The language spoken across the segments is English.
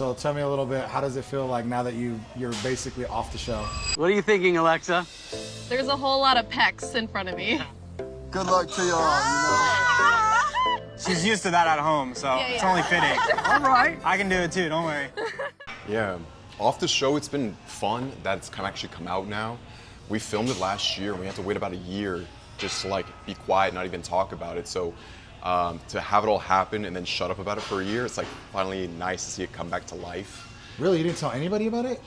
So tell me a little bit, how does it feel like now that you're basically off the show? What are you thinking, Alexa? There's a whole lot of pecs in front of me. Good luck to y'all, She's used to that at home, so it's only fitting. All right. I can do it too, don't worry. Yeah, off the show, it's been fun that it's actually come out now. We filmed it last year, and we had to wait about a year just to like be quiet, not even talk about it. So to have it all happen and then shut up about it for a year, it's like finally nice to see it come back to life. Really, you didn't tell anybody about it?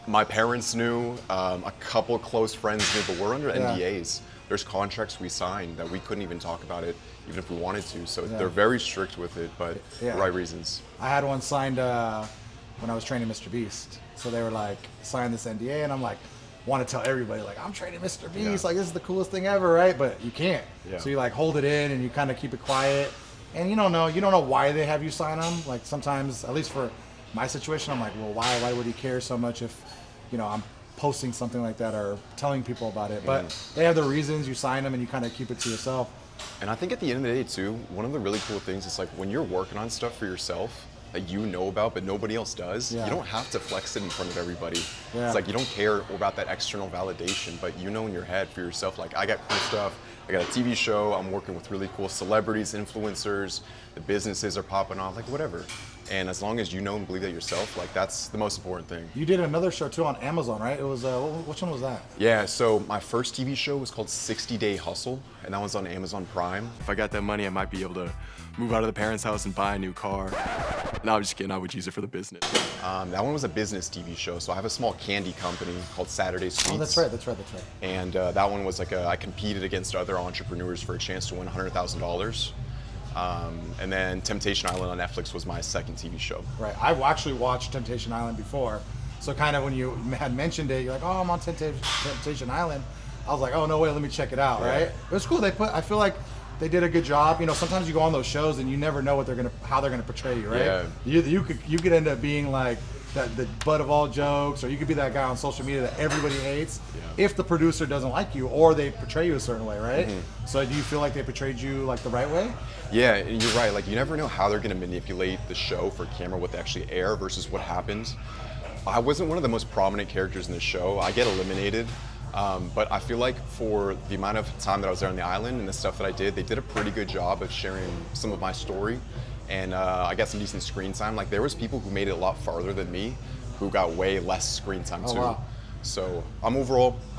My parents knew, a couple of close friends knew, but we're under NDAs. There's contracts we signed that we couldn't even talk about it, even if we wanted to. So they're very strict with it, but for the right reasons. I had one signed when I was training Mr. Beast. So they were like, sign this NDA, and I'm like, want to tell everybody, like, I'm training Mr. Beast, like, this is the coolest thing ever, right? But you can't. So you like hold it in and you kind of keep it quiet. And you don't know why they have you sign them. Like sometimes, at least for my situation, I'm like, well, why would he care so much if, I'm posting something like that or telling people about it? But they have their reasons. You sign them and you kind of keep it to yourself. And I think at the end of the day too, one of the really cool things is like when you're working on stuff for yourself that you know about but nobody else does, you don't have to flex it in front of everybody. It's like you don't care about that external validation, but you know in your head for yourself, like I got cool stuff, I got a TV show, I'm working with really cool celebrities, influencers, the businesses are popping off, like whatever. And as long as you know and believe that yourself, like that's the most important thing. You did another show too on Amazon, right? It was, which one was that? Yeah, so my first TV show was called 60 Day Hustle, and that was on Amazon Prime. If I got that money, I might be able to move out of the parents' house and buy a new car. No, I'm just kidding, I would use it for the business. That one was a business TV show, so I have a small candy company called Saturday Sweets. Oh, that's right. And that one was like I competed against other entrepreneurs for a chance to win $100,000. And then Temptation Island on Netflix was my second TV show. Right, I've actually watched Temptation Island before. So kind of when you had mentioned it, you're like, oh, I'm on Temptation Island. I was like, oh, no way, let me check it out, right? It was cool. I feel like they did a good job. Sometimes you go on those shows and you never know how they're gonna portray you, right? Yeah. You could end up being like the butt of all jokes, or you could be that guy on social media that everybody hates if the producer doesn't like you or they portray you a certain way, right? So do you feel like they portrayed you like the right way? Yeah, and you're right. Like you never know how they're gonna manipulate the show for camera, what they actually air versus what happens. I wasn't one of the most prominent characters in the show. I get eliminated. But I feel like for the amount of time that I was there on the island and the stuff that I did, they did a pretty good job of sharing some of my story. And I got some decent screen time. Like there was people who made it a lot farther than me who got way less screen time too. Wow. So I'm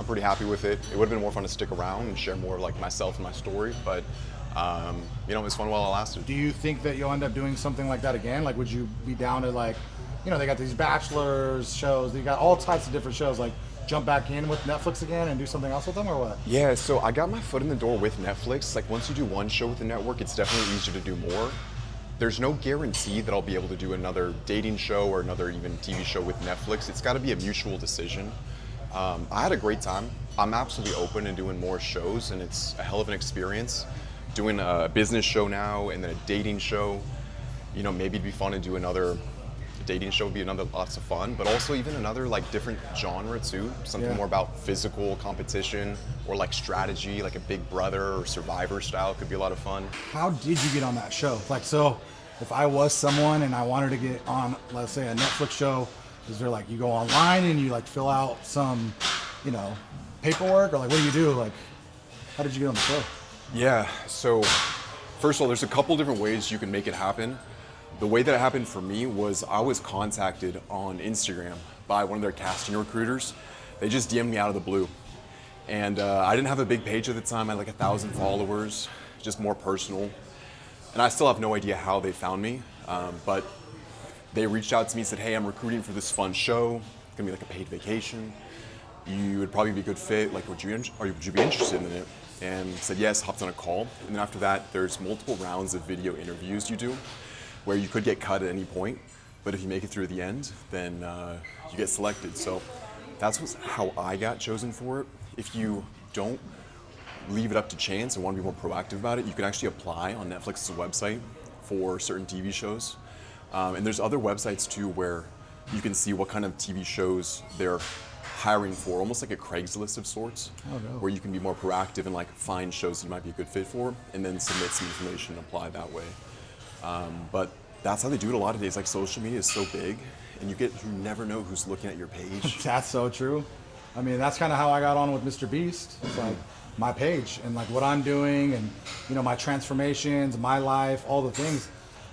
pretty happy with it. It would have been more fun to stick around and share more of like myself and my story, but it was fun while it lasted. Do you think that you'll end up doing something like that again? Like would you be down to like, they got these bachelors shows, they got all types of different shows, like jump back in with Netflix again and do something else with them, or what? Yeah, so I got my foot in the door with Netflix. Like once you do one show with the network, it's definitely easier to do more. There's no guarantee that I'll be able to do another dating show or another even TV show with Netflix. It's got to be a mutual decision. I had a great time. I'm absolutely open to doing more shows, and it's a hell of an experience. Doing a business show now and then a dating show. Maybe it'd be fun to do another dating show, would be lots of fun, but also even another like different genre too. Something more about physical competition or like strategy, like a Big Brother or Survivor style could be a lot of fun. How did you get on that show? Like, so if I was someone and I wanted to get on, let's say, a Netflix show, is there like you go online and you like fill out some, paperwork, or like what do you do? Like, how did you get on the show? Yeah, so first of all, there's a couple different ways you can make it happen. The way that it happened for me was I was contacted on Instagram by one of their casting recruiters. They just DM'd me out of the blue. And I didn't have a big page at the time. I had like 1,000 followers, just more personal. And I still have no idea how they found me, but they reached out to me and said, hey, I'm recruiting for this fun show. It's gonna be like a paid vacation. You would probably be a good fit. Like, would you be interested in it? And I said yes, hopped on a call. And then after that, there's multiple rounds of video interviews you do, where you could get cut at any point, but if you make it through the end, then you get selected. So that's how I got chosen for it. If you don't leave it up to chance and want to be more proactive about it, you can actually apply on Netflix's website for certain TV shows. And there's other websites too where you can see what kind of TV shows they're hiring for, almost like a Craigslist of sorts, where you can be more proactive and like find shows you might be a good fit for, and then submit some information and apply that way. But that's how they do it a lot of days. Like social media is so big, and you never know who's looking at your page. That's so true. I mean, that's kind of how I got on with Mr. Beast. It's like my page and like what I'm doing and, you know, my transformations, my life, all the things.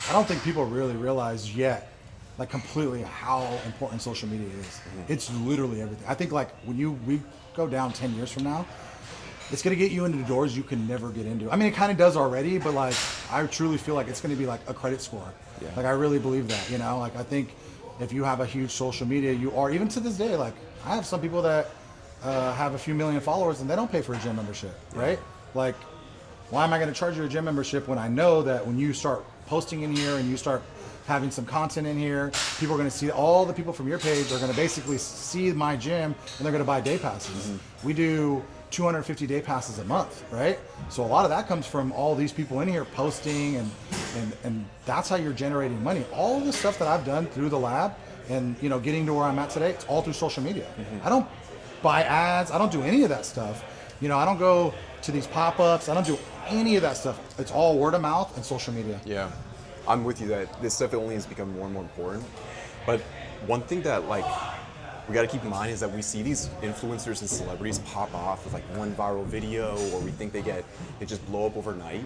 I don't think people really realize yet, like completely how important social media is. It's literally everything. I think like when we go down 10 years from now, it's gonna get you into doors you can never get into. I mean, it kind of does already, but like, I truly feel like it's gonna be like a credit score. Yeah. Like I really believe that, you know? Like I think if you have a huge social media, you are, even to this day, like I have some people that have a few million followers and they don't pay for a gym membership, right? Like, why am I gonna charge you a gym membership when I know that when you start posting in here and you start having some content in here, people are gonna see, all the people from your page are gonna basically see my gym and they're gonna buy day passes. We do 250 day passes a month, right? So a lot of that comes from all these people in here posting and that's how you're generating money. All the stuff that I've done through the lab and, you know, getting to where I'm at today, it's all through social media. I don't buy ads, I don't do any of that stuff. You know, I don't go to these pop-ups, I don't do any of that stuff. It's all word of mouth and social media. Yeah, I'm with you that this stuff only has become more and more important. But one thing that like we got to keep in mind is that we see these influencers and celebrities pop off with like one viral video, or we think they just blow up overnight.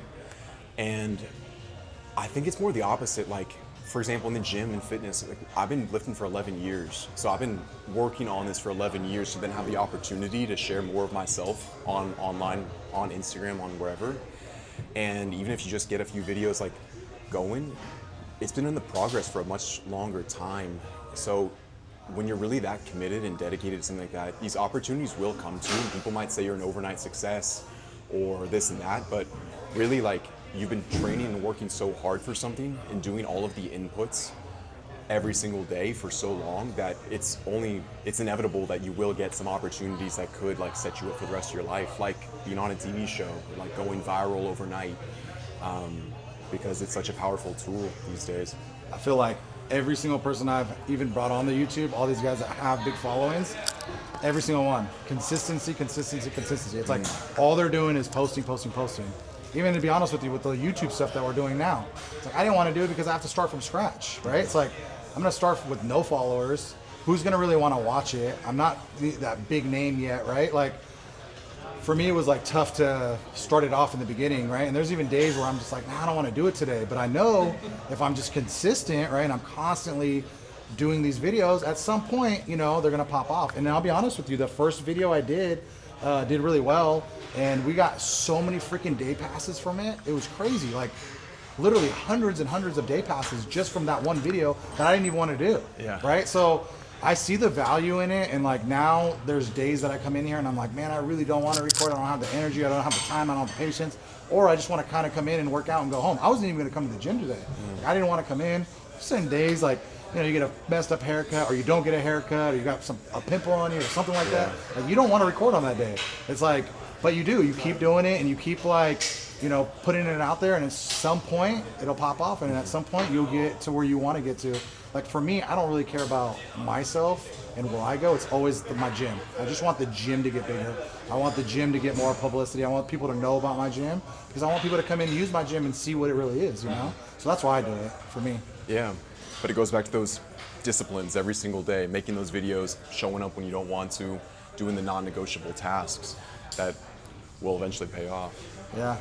And I think it's more the opposite. Like, for example, in the gym and fitness, like, I've been lifting for 11 years. So I've been working on this for 11 years to then have the opportunity to share more of myself online, on Instagram, on wherever. And even if you just get a few videos like going, it's been in the progress for a much longer time. So when you're really that committed and dedicated to something like that, these opportunities will come to you. And people might say you're an overnight success or this and that, but really like you've been training and working so hard for something and doing all of the inputs every single day for so long that it's inevitable that you will get some opportunities that could like set you up for the rest of your life, like being on a TV show, or like going viral overnight, because it's such a powerful tool these days. I feel like every single person I've even brought on the YouTube, all these guys that have big followings, every single one, consistency. It's like all they're doing is posting. Even to be honest with you, with the YouTube stuff that we're doing now, it's like I didn't want to do it because I have to start from scratch, right? It's like I'm gonna start with no followers. Who's gonna really want to watch it? I'm not that big name yet, right? Like for me, it was like tough to start it off in the beginning, right? And there's even days where I'm just like, nah, I don't want to do it today. But I know if I'm just consistent, right, and I'm constantly doing these videos, at some point, you know, they're gonna pop off. And I'll be honest with you, the first video I did really well, and we got so many freaking day passes from it. It was crazy, like literally hundreds and hundreds of day passes just from that one video that I didn't even want to do. Yeah. Right. So I see the value in it, and like now there's days that I come in here and I'm like, man, I really don't want to record. I don't have the energy. I don't have the time. I don't have the patience. Or I just want to kind of come in and work out and go home. I wasn't even going to come to the gym today. Like, I didn't want to come in. Certain days, like, you know, you get a messed up haircut, or you don't get a haircut, or you got a pimple on you, or something like that. Like, you don't want to record on that day. It's like, but you do. You keep doing it, and you keep like, you know, putting it out there, and at some point it'll pop off, and at some point you'll get to where you want to get to. Like for me, I don't really care about myself and where I go. It's always my gym. I just want the gym to get bigger. I want the gym to get more publicity. I want people to know about my gym because I want people to come in and use my gym and see what it really is, you know? So that's why I do it, for me. Yeah, but it goes back to those disciplines every single day, making those videos, showing up when you don't want to, doing the non-negotiable tasks that will eventually pay off. Yeah.